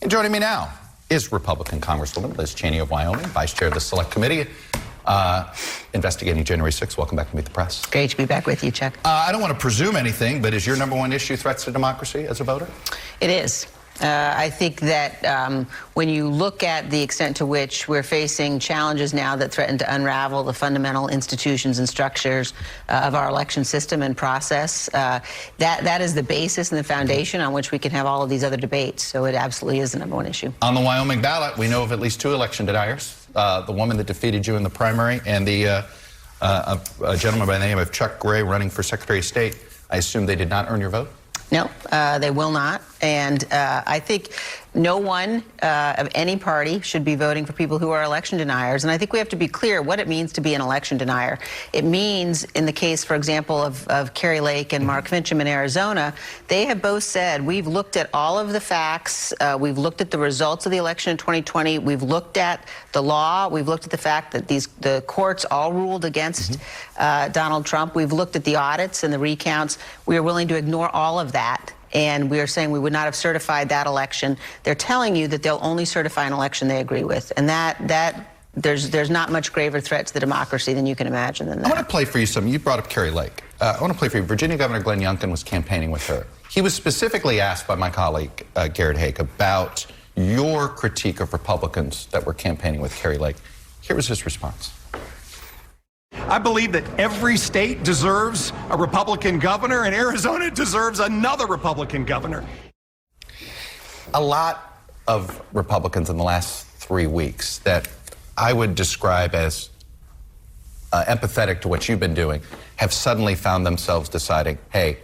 And joining me now is Republican Congresswoman Liz Cheney of Wyoming, Vice Chair of the Select Committee, investigating January 6th. Welcome back to Meet the Press. Great to be back with you, Chuck. I don't want to presume anything, but is your #1 issue threats to democracy as a voter? It is. I think that when you look at the extent to which we're facing challenges now that threaten to unravel the institutions and structures of our election system and process, that is the basis and the foundation on which we can have all of these other debates. So it absolutely is the #1 issue. On the Wyoming ballot, we know of at least 2 election deniers. The woman that defeated you in the primary and a gentleman by the name of Chuck Gray running for Secretary of State. I assume they did not earn your vote? No, they will not. And I think no one of any party should be voting for people who are election deniers. And I think we have to be clear what it means to be an election denier. It means, in the case, for example, of Kari Lake and Mark Finchem in Arizona, they have both said, we've looked at all of the facts, we've looked at the results of the election in 2020, we've looked at the law, we've looked at the fact that the courts all ruled against Donald Trump, we've looked at the audits and the recounts. We are willing to ignore all of that. And we are saying we would not have certified that election. They're telling you that they'll only certify an election they agree with. And there's not much graver threat to the democracy than you can imagine than that. I want to play for you something. You brought up Kari Lake. I want to play for you. Virginia Governor Glenn Youngkin was campaigning with her. He was specifically asked by my colleague, Garrett Haake, about your critique of Republicans that were campaigning with Kari Lake. Here was his response. I believe that every state deserves a Republican governor, and Arizona deserves another Republican governor. A lot of Republicans in the last 3 weeks that I would describe as empathetic to what you've been doing have suddenly found themselves deciding, hey,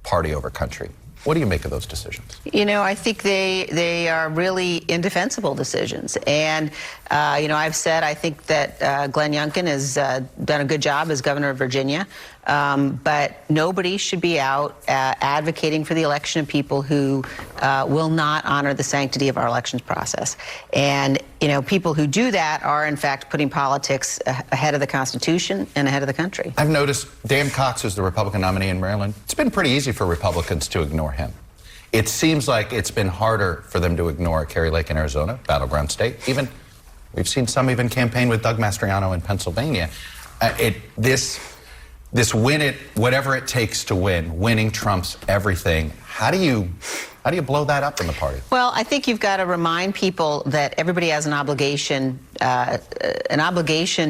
party over country. What do you make of those decisions? You know, I think they are really indefensible decisions. And, you know, I've said I think that Glenn Youngkin has done a good job as governor of Virginia. But nobody should be out advocating for the election of people who will not honor the sanctity of our elections process. And, you know, people who do that are, in fact, putting politics ahead of the Constitution and ahead of the country. I've noticed Dan Cox is the Republican nominee in Maryland. It's been pretty easy for Republicans to ignore him. It seems like it's been harder for them to ignore Kari Lake in Arizona, battleground state. Even we've seen some even campaign with Doug Mastriano in Pennsylvania. This win it, whatever it takes to win, winning trumps everything. How do you blow that up in the party? Well, I think you've got to remind people that everybody has an obligation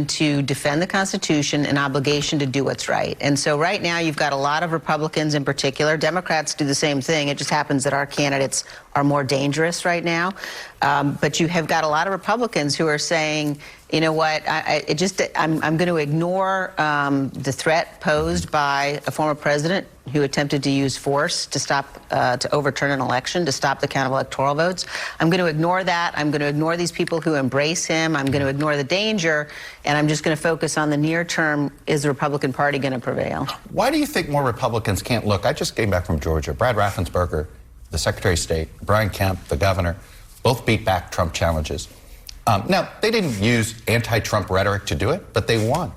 to defend the Constitution, an obligation to do what's right. And so right now you've got a lot of Republicans in particular. Democrats do the same thing. It just happens that our candidates are more dangerous right now. But you have got a lot of Republicans who are saying, you know what, I'm going to ignore the threat posed by a former president who attempted to use force to to overturn an election, to stop the count of electoral votes. I'm going to ignore that. I'm going to ignore these people who embrace him. I'm going to ignore the danger, and I'm just going to focus on the near term. Is the Republican Party going to prevail? Why do you think more Republicans can't look? I just came back from Georgia. Brad Raffensperger, the Secretary of State, Brian Kemp, the governor, both beat back Trump challenges. Now, they didn't use anti-Trump rhetoric to do it, but they won.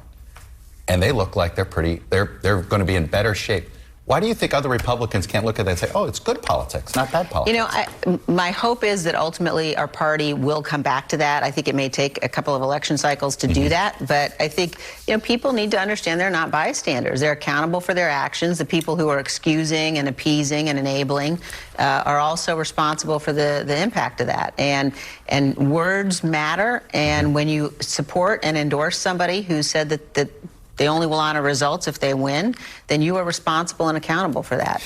And they look like they're going to be in better shape. Why do you think other Republicans can't look at that and say, oh, it's good politics, not bad politics? You know, my hope is that ultimately our party will come back to that. I think it may take a couple of election cycles to do that. But I think, you know, people need to understand they're not bystanders. They're accountable for their actions. The people who are excusing and appeasing and enabling are also responsible for the impact of that. And words matter. And when you support and endorse somebody who said that they only will honor results if they win, then you are responsible and accountable for that.